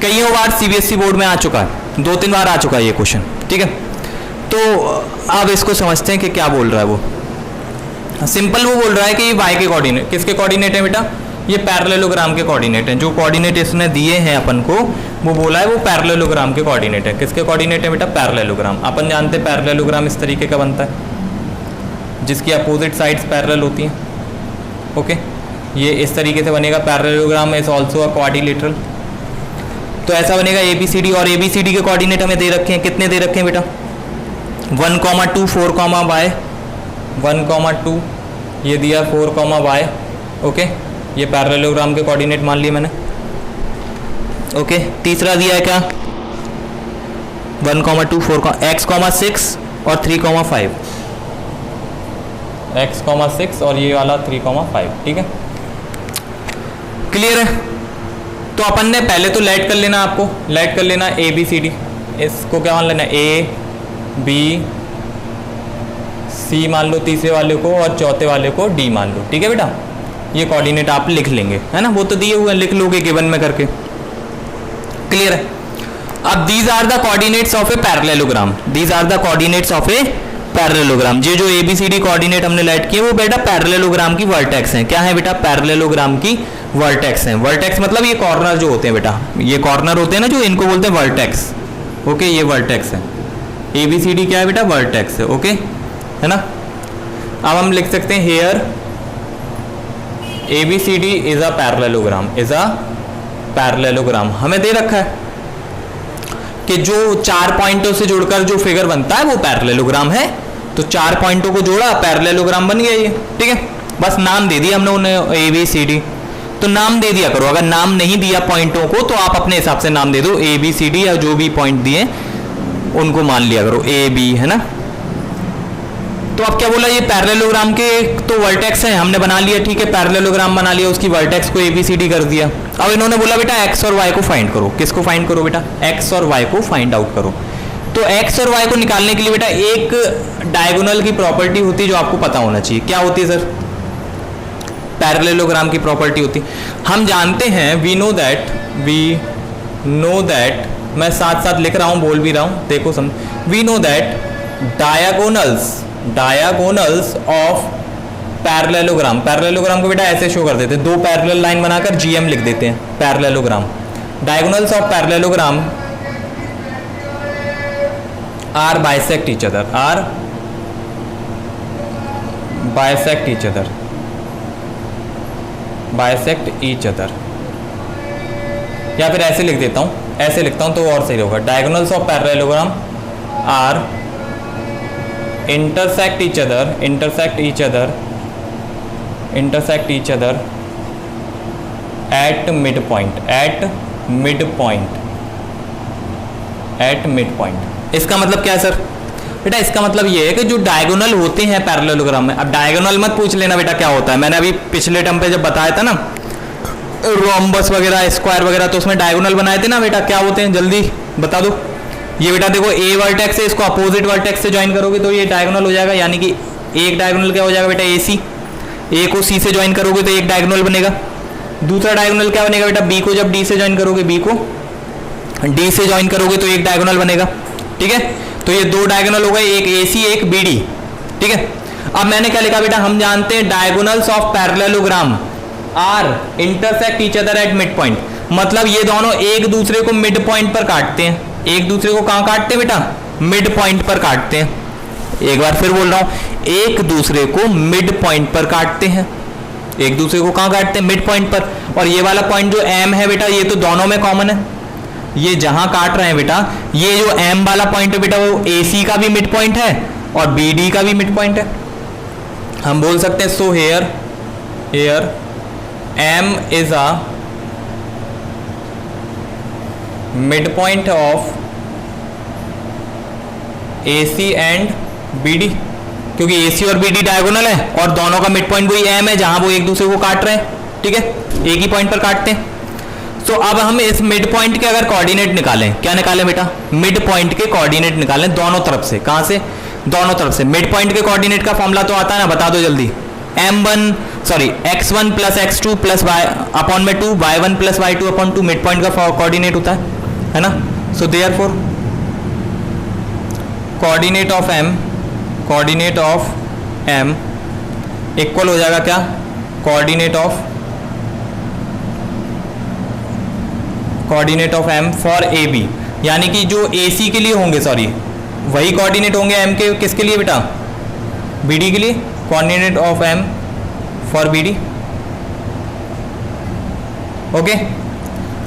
Speaker 1: कईयों बार सीबीएसई बोर्ड में आ चुका है, 2-3 बार आ चुका है ये क्वेश्चन, ठीक है। तो अब इसको समझते हैं कि क्या बोल रहा है वो। सिंपल वो बोल रहा है कि y के कोऑर्डिनेट, किसके कोऑर्डिनेट है बेटा, ये पैरेललोग्राम के कोऑर्डिनेट हैं। जो कोऑर्डिनेट इसने दिए हैं अपन को, वो बोला है वो पैरेललोग्राम के कोऑर्डिनेट है। किसके कोऑर्डिनेट है बेटा? पैरेललोग्राम। अपन जानते हैं पैरेललोग्राम इस तरीके का बनता है जिसकी अपोजिट साइड्स पैरेलल होती हैं। ओके, ये इस तरीके से बनेगा। Parallelogram is also a quadrilateral. तो ऐसा बनेगा ABCD, और ABCD के कोऑर्डिनेट हमें दे रखे हैं। कितने दे रखे हैं बेटा? 1, 2, 4, y, 1, 2, ये दिया 4, y। ओके, ये पैरेललोग्राम के कोऑर्डिनेट मान लिए मैंने। ओके, तीसरा दिया है क्या? 1, 2, 4, x, 6 और 3, 5। x, 6 और ये वाला 3, 5। ठीक है, क्लियर है? तो अपन ने पहले तो लेट कर लेना, आपको लेट कर लेना ABCD। इसको क्या मान लेना? A B C मान लो तीसरे वाले को, और चौथे वाले को D मान लो। ठीक है बेटा, ये कोऑर्डिनेट आप लिख लेंगे, है ना? वो तो दिए हुए हैं, लिख लोगे गिवन में करके। क्लियर है? अब these are the coordinates of a parallelogram. These are the coordinates of a parallelogram. ये जो ABCD कोऑर्डिनेट हमने लेट किए वो बेटा पैरेललोग्राम की वर्टेक्स हैं। क्या है बेटा? पैरेललोग्राम की वर्टेक्स हैं। वर्टेक्स मतलब ये कॉर्नर जो होते हैं बेटा, ये कॉर्नर होते हैं ना, जो इनको बोलते हैं वर्टेक्स। ओके, ये वर्टेक्स है। ABCD क्या है बेटा? वर्टेक्स है। ओके, है ना? अब हम लिख सकते हैं here ABCD is a parallelogram, is a parallelogram. हमें दे रखा है कि जो 4 पॉइंटों से जुड़कर जो फिगर बनता है वो पैरेललोग्राम है। तो 4 पॉइंटों को जोड़ा, पैरेललोग्राम बन गया ये। ठीक है, बस नाम दे दिया हमने उन्हें ABCD। तो नाम दे दिया करो। अगर नाम नहीं दिया पॉइंटों को तो आप अपने हिसाब से नाम दे दो। ABCD या जो भी पॉइंट दिए उनको मान लिया करो, AB, है ना? तो अब क्या बोला? ये पैरेललोग्राम के तो वर्टेक्स हैं, हमने बना लिया। ठीक है, पैरेललोग्राम बना लिया, उसकी वर्टेक्स को ABCD कर दिया। अब इन्होंने बोला बेटा x और y को फाइंड करो। किसको फाइंड करो बेटा? x और y को फाइंड आउट करो। तो x और y को निकालने के लिए बेटा एक डायगोनल की प्रॉपर्टी होती है जो आपको पता होना चाहिए। क्या होती है सर? पैरेललोग्राम की प्रॉपर्टी होती। हम जानते हैं, वी नो दैट, मैं साथ साथ लिख रहा हूं, बोल भी रहा हूं, देखो समझ। We know that diagonals of parallelogram. Parallelogram को बेटा ऐसे शो कर देते हैं, 2 पैरेलल लाइन बनाकर GM लिख देते हैं parallelogram. Diagonals of parallelogram are bisect each other, are bisect each other, bisect each other. या फिर ऐसे लिख देता हूं, ऐसे लिखता हूं तो और सही होगा। Diagonals of parallelogram are intersect each other at midpoint। इसका मतलब क्या है सर? बेटा इसका मतलब ये है कि जो डायगोनल होते हैं पैरेललोग्राम में, अब डायगोनल मत पूछ लेना बेटा क्या होता है। मैंने अभी पिछले टर्म पे जब बताया था ना, रोम्बस वगैरह, स्क्वायर वगैरह, तो उसमें डायगोनल बनाए थे ना बेटा, क्या होते हैं जल्दी बता दो। ये बेटा देखो A वर्टेक्स है, इसको अपोजिट वर्टेक्स से ज्वाइन करोगे तो ये डायगोनल हो जाएगा। यानी कि एक डायगोनल क्या हो जाएगा बेटा? AC। A को C से ज्वाइन करोगे तो एक डायगोनल बनेगा। दूसरा डायगोनल क्या बनेगा बेटा? B को जब D से ज्वाइन करोगे, B को D से ज्वाइन करोगे तो एक डायगोनल बनेगा। ठीक है, तो ये 2 डायगोनल हो गए, एक AC एक BD। ठीक है, अब मैंने क्या लिखा बेटा? हम जानते हैं diagonals of parallelogram are intersect each other at mid point. मतलब ये दोनों एक दूसरे को मिड पॉइंट पर काटते हैं। एक दूसरे को कहां काटते हैं बेटा? मिड पॉइंट पर काटते हैं। एक बार फिर बोल रहा हूं, एक दूसरे को मिड पॉइंट पर काटते हैं। एक दूसरे को कहां काटते हैं? मिड पॉइंट पर। और ये वाला पॉइंट जो M है बेटा, ये तो दोनों में कॉमन है। ये जहां काट रहे हैं बेटा, ये जो M वाला पॉइंट है बेटा, वो AC का भी मिड पॉइंट है और BD का भी मिड पॉइंट है। हम बोल सकते हैं so here M is a mid point of AC and BD, क्योंकि AC और BD डायगोनल है और दोनों का मिड पॉइंट वही M है जहां वो एक दूसरे को काट रहे हैं। ठीक है, एक ही पॉइंट पर काटते हैं। तो अब हम इस मिड पॉइंट के अगर कोऑर्डिनेट निकालें, क्या निकालें बेटा? मिड पॉइंट के कोऑर्डिनेट निकालें दोनों तरफ से। कहां से? दोनों तरफ से। मिड पॉइंट के कोऑर्डिनेट का फॉर्मूला तो आता है ना, बता दो जल्दी। x1 plus x2 plus y upon में 2, y1 plus y2 upon 2 mid point का कोऑर्डिनेट होता है ना? So therefore coordinate of m equal हो जाएगा क्या? Coordinate of coordinate of M for A B, यानी कि जो ए सी के लिए होंगे, सॉरी वही कोऑर्डिनेट होंगे एम के किसके लिए बेटा, बी डी के लिए, coordinate of M for B D. Okay,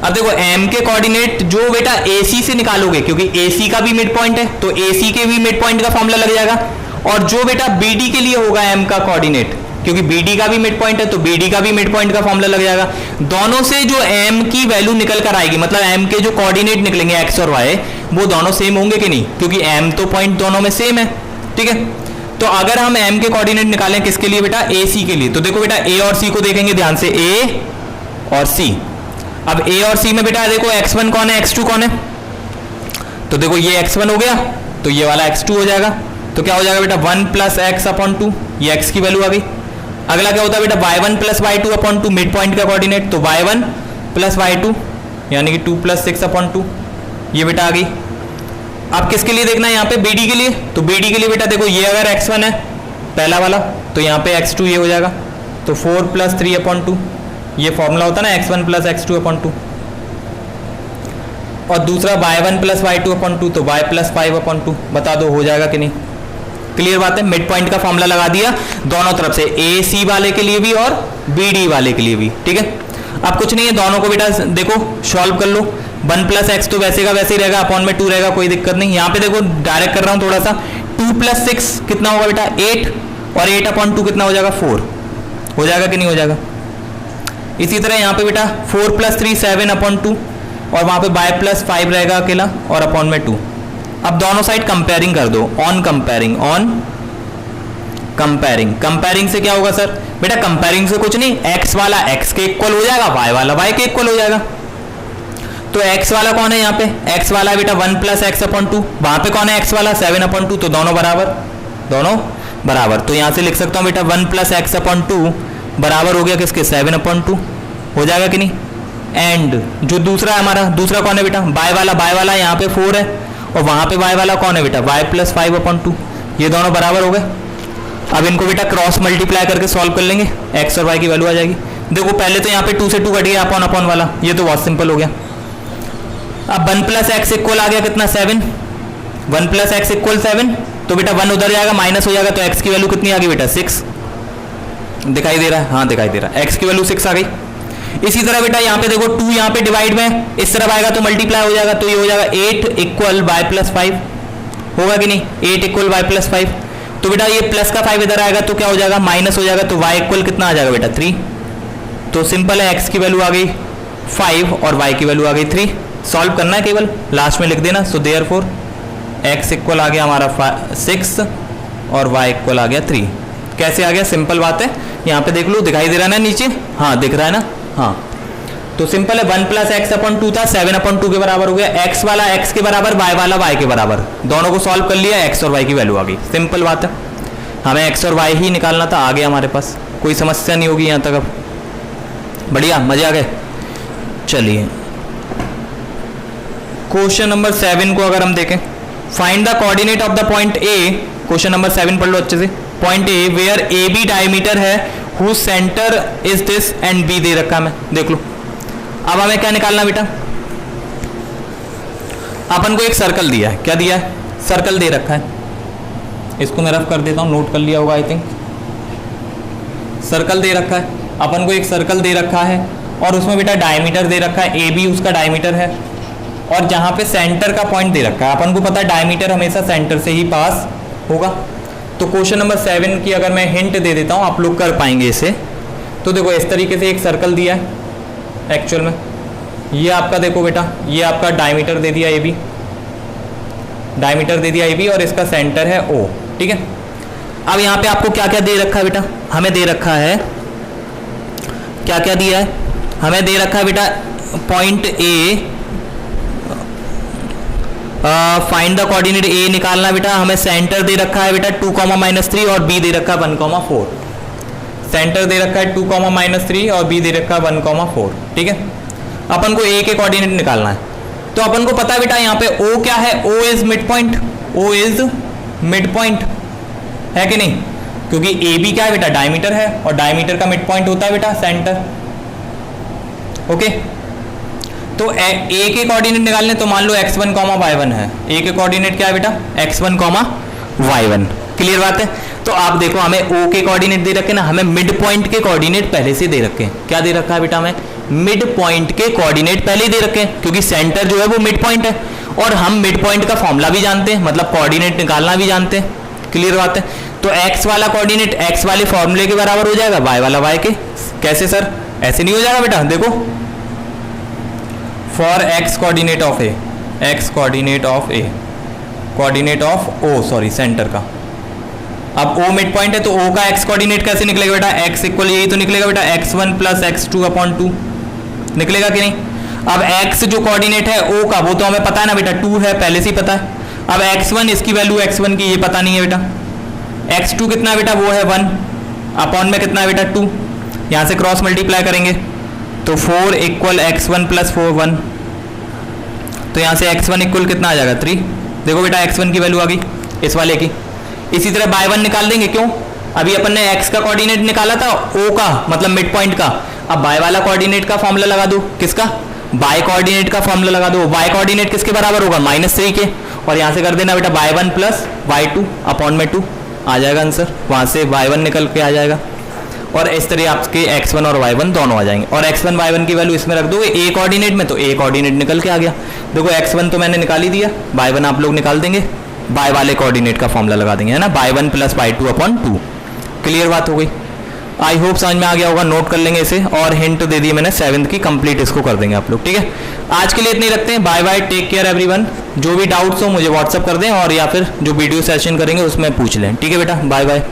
Speaker 1: अब देखो एम के कोऑर्डिनेट जो बेटा ए सी से निकालोगे, क्योंकि ए सी का भी मिड पॉइंट है तो ए सी के भी मिड पॉइंट का फॉर्मूला लग जाएगा, और जो बेटा बी डी के लिए होगा एम का कोऑर्डिनेट, क्योंकि BD का भी मिड पॉइंट है तो BD का भी मिड पॉइंट का फॉर्मूला लग जाएगा। दोनों से जो M की वैल्यू निकल कर आएगी, मतलब M के जो कोऑर्डिनेट निकलेंगे X और Y, वो दोनों सेम होंगे कि नहीं, क्योंकि M तो पॉइंट दोनों में सेम है। ठीक है, तो अगर हम M के कोऑर्डिनेट निकालें किसके लिए बेटा, AC के लिए, तो देखो बेटा A और C को देखेंगे ध्यान से, A और C। अब A और C में बेटा देखो x1 कौन है, x2 कौन है, तो देखो ये x1 हो गया तो ये वाला x2 हो जाएगा, तो क्या हो जाएगा बेटा 1 प्लस एक्स अपॉन 2, ये x की वैल्यू आ गई। अगला क्या होता है बेटा y1 plus y2 upon 2, mid point का कोऑर्डिनेट, तो y1 प्लस y2 यानी कि 2 प्लस 6 अपॉन 2, ये बेटा आ गई। अब किसके लिए देखना है यहाँ पे, BD के लिए, तो BD के लिए बेटा देखो ये अगर x1 है पहला वाला, तो यहाँ पे x2 ये हो जाएगा, तो 4 प्लस 3 अपॉन 2, ये फॉर्मूला होता है ना x1 प्लस x2 अपॉन 2, और दूसरा y1 प्लस y2 अपॉन 2, तो y प्लस 5 अपॉन 2, बता दो हो जाएगा कि नहीं। क्लियर बात है, मिड पॉइंट का फॉर्मूला लगा दिया दोनों तरफ से, ए सी वाले के लिए भी और बी डी वाले के लिए भी। ठीक है, अब कुछ नहीं है, दोनों को बेटा देखो सॉल्व कर लो, 1 प्लस एक्स तो वैसे का वैसे ही रहेगा, अपॉन में 2 रहेगा, कोई दिक्कत नहीं। यहाँ पे देखो डायरेक्ट कर रहा हूँ थोड़ा सा, 2 प्लस 6 कितना होगा बेटा 8, और 8 अपॉन 2 कितना हो जाएगा 4, हो जाएगा कि नहीं हो जाएगा। इसी तरह यहाँ पे बेटा 4 प्लस 3 7 अपॉन 2, और वहाँ पे बाय प्लस 5 रहेगा अकेला, और अपॉन में 2। अब दोनों साइड कंपेयरिंग कर दो, on comparing, on comparing. Comparing से क्या होगा सर, बेटा कंपेयरिंग से कुछ नहीं, x वाला x के इक्वल हो जाएगा, y वाला y के इक्वल हो जाएगा। तो x वाला कौन है यहाँ पे, x वाला बेटा 1 प्लस एक्स अपॉन 2, वहां पे कौन है x वाला 7 अपॉन 2, तो दोनों बराबर, दोनों बराबर। तो यहाँ से लिख सकता हूँ बेटा 1 प्लस एक्स अपॉन 2 बराबर हो गया किसके, 7 अपॉन 2, हो जाएगा कि नहीं। एंड जो दूसरा है हमारा, दूसरा कौन है बेटा, y वाला यहाँ पे 4 है, और वहां पे y वाला कौन है बेटा, y प्लस 5 अपॉन 2, ये दोनों बराबर हो गए। अब इनको बेटा क्रॉस मल्टीप्लाई करके सॉल्व कर लेंगे, x और y की वैल्यू आ जाएगी। देखो पहले तो यहाँ पे 2 से 2 कट गया, अपॉन अपॉन वाला, ये तो बहुत सिंपल हो गया। अब 1 प्लस एक्स इक्वल आ गया कितना 7, 1 प्लस एक्स इक्वल 7, तो बेटा 1 उधर जाएगा माइनस हो जाएगा, तो x की वैल्यू कितनी आ गई बेटा 6, दिखाई दे रहा है, हाँ दिखाई दे रहा है, x की वैल्यू 6 आ गई। इसी तरह बेटा यहाँ पे देखो 2 यहाँ पे डिवाइड में इस तरफ आएगा तो मल्टीप्लाई हो जाएगा, तो ये हो जाएगा 8 इक्वल y प्लस 5, होगा कि नहीं, 8 इक्वल y प्लस 5। तो बेटा ये प्लस का 5 इधर आएगा तो क्या हो जाएगा, माइनस हो जाएगा, तो y इक्वल कितना आ जाएगा बेटा 3। तो सिंपल है, x की वैल्यू आ गई 5 और y की वैल्यू आ गई 3। सॉल्व करना है केवल, लास्ट में लिख देना। सो देयरफॉर x इक्वल आ गया हमारा 6 और y इक्वल आ गया 3। कैसे आ गया, सिंपल बात है, यहाँ पे देख लो, दिखाई दे रहा है ना नीचे, हाँ दिख रहा है ना, हाँ। तो सिंपल है, 1 प्लस एक्स अपॉन 2 था, 7 अपॉन 2 के बराबर हो गया, x वाला x के बराबर, y वाला y के बराबर, दोनों को सॉल्व कर लिया, x और y की वैल्यू आ गई। सिंपल बात है, हमें x और y ही निकालना था, आ गया हमारे पास, कोई समस्या नहीं होगी यहाँ तक। अब बढ़िया, मजे आ गए। चलिए क्वेश्चन नंबर 7 को अगर हम देखें, find the coordinate of the point A, question number 7 पढ़ लो अच्छे से। Point A where A B diameter है, whose centre is this and B दे रखा है, मैं देख लो। अब हमें क्या निकालना बेटा, अपन को एक सर्कल दिया है, क्या दिया है, सर्कल दे रखा है, इसको मैं रफ कर देता हूं, नोट कर लिया होगा आई थिंक। सर्कल दे रखा है, अपन को एक सर्कल दे रखा है, और उसमें बेटा डायमीटर दे रखा है, ए बी उसका डायमीटर है, और जहां पे सेंटर का पॉइंट दे रखा है, अपन को पता है डायमीटर हमेशा सेंटर से ही पास होगा। तो क्वेश्चन नंबर 7 की अगर मैं हिंट दे देता हूं, आप लोग कर पाएंगे इसे। तो देखो इस तरीके से एक सर्कल दिया है एक्चुअल में, ये आपका देखो बेटा, ये आपका डायमीटर दे दिया ए बी, डायमीटर दे दिया ए बी, और इसका सेंटर है ओ, ठीक है। अब यहाँ पे आपको क्या क्या दे रखा है बेटा, हमें दे रखा है, क्या क्या दिया है, हमें दे रखा है बेटा point A, find the coordinate A निकालना बेटा, हमें सेंटर दे रखा है बेटा 2, -3 और बी दे रखा है 1, 4। सेंटर दे रखा है 2, -3 और बी दे रखा है 1, 4, ठीक है। अपन को ए के कोऑर्डिनेट निकालना है, तो अपन को पता है बेटा यहाँ पे ओ क्या है, O is mid point, O is mid point है कि नहीं, क्योंकि ए बी क्या है बेटा डायमीटर है, और डायमीटर का मिड पॉइंट होता है बेटा सेंटर, ओके। तो ए के कोऑर्डिनेट निकालने, तो मान लो x1 कॉमा y1 है। ए के कोऑर्डिनेट क्या है बेटा? x1 comma y1। क्लियर बात है। तो आप देखो हमें o के कोऑर्डिनेट दे रखे ना, हमें मिड पॉइंट के कोऑर्डिनेट पहले से दे रखे हैं। क्या दे रखा है बेटा? हमें मिड पॉइंट के कोऑर्डिनेट पहले ही दे रखे हैं, क्योंकि सेंटर जो है वो मिड पॉइंट है और हम मिड पॉइंट का फॉर्मूला भी जानते हैं, मतलब कोऑर्डिनेट निकालना भी जानते हैं। क्लियर बात है। तो x वाला कोऑर्डिनेट x वाले फॉर्मूले के बराबर हो जाएगा, y वाला y के। कैसे सर? ऐसे नहीं हो जाएगा बेटा, देखो for x coordinate of A, x coordinate of A, coordinate of o, sorry centre का। अब o मिड पॉइंट है तो o का x कोऑर्डिनेट कैसे निकलेगा बेटा? x इक्वल यही तो निकलेगा बेटा, x1 प्लस x2 अपॉन 2 निकलेगा कि नहीं? अब x जो कोऑर्डिनेट है o का, वो तो हमें पता है ना बेटा, 2 है, पहले से ही पता है। अब x1 इसकी वैल्यू x1 की ये पता नहीं है बेटा। x2 कितना है बेटा? वो है 1, अपॉन में कितना है बेटा? 2। यहाँ से क्रॉस मल्टीप्लाई करेंगे तो 4 इक्वल x1 प्लस 4 1, तो यहाँ से x1 इक्वल कितना आ जाएगा? 3। देखो बेटा x1 की वैल्यू आ गई इस वाले की। इसी तरह y1 निकाल देंगे, क्यों? अभी अपन ने x का कोऑर्डिनेट निकाला था o का, मतलब मिड पॉइंट का। अब y वाला कोऑर्डिनेट का फॉर्मूला लगा दो। किसका? y कोऑर्डिनेट का फॉर्मूला लगा दो। y कोऑर्डिनेट किसके बराबर होगा? -3 के। और यहाँ से कर देना बेटा y1 प्लस y2 अपॉन में 2 आ जाएगा आंसर। वहाँ से y1 निकल के आ जाएगा और इस तरह आपके x1 और y1 दोनों आ जाएंगे। और x1 y1 की वैल्यू इसमें रख दोगे a कोऑर्डिनेट में, तो a कोऑर्डिनेट निकल के आ गया। देखो x1 तो मैंने निकाल ही दिया, y1 आप लोग निकाल देंगे, y वाले कोऑर्डिनेट का फॉर्मूला लगा देंगे, है ना, y1 plus y2 upon 2। Clear बात हो गई? आई होप समझ में आ गया होगा। नोट कर लेंगे इसे, और हिंट दे दी मैंने 7th की, कंप्लीट इसको कर देंगे आप लोग। ठीक है, आज के लिए इतने रखते हैं। Bye bye, take care everyone. जो भी डाउट्स हो मुझे व्हाट्सअप कर दें, और या फिर जो वीडियो सेशन करेंगे उसमें पूछ लें। ठीक है बेटा, बाय बाय।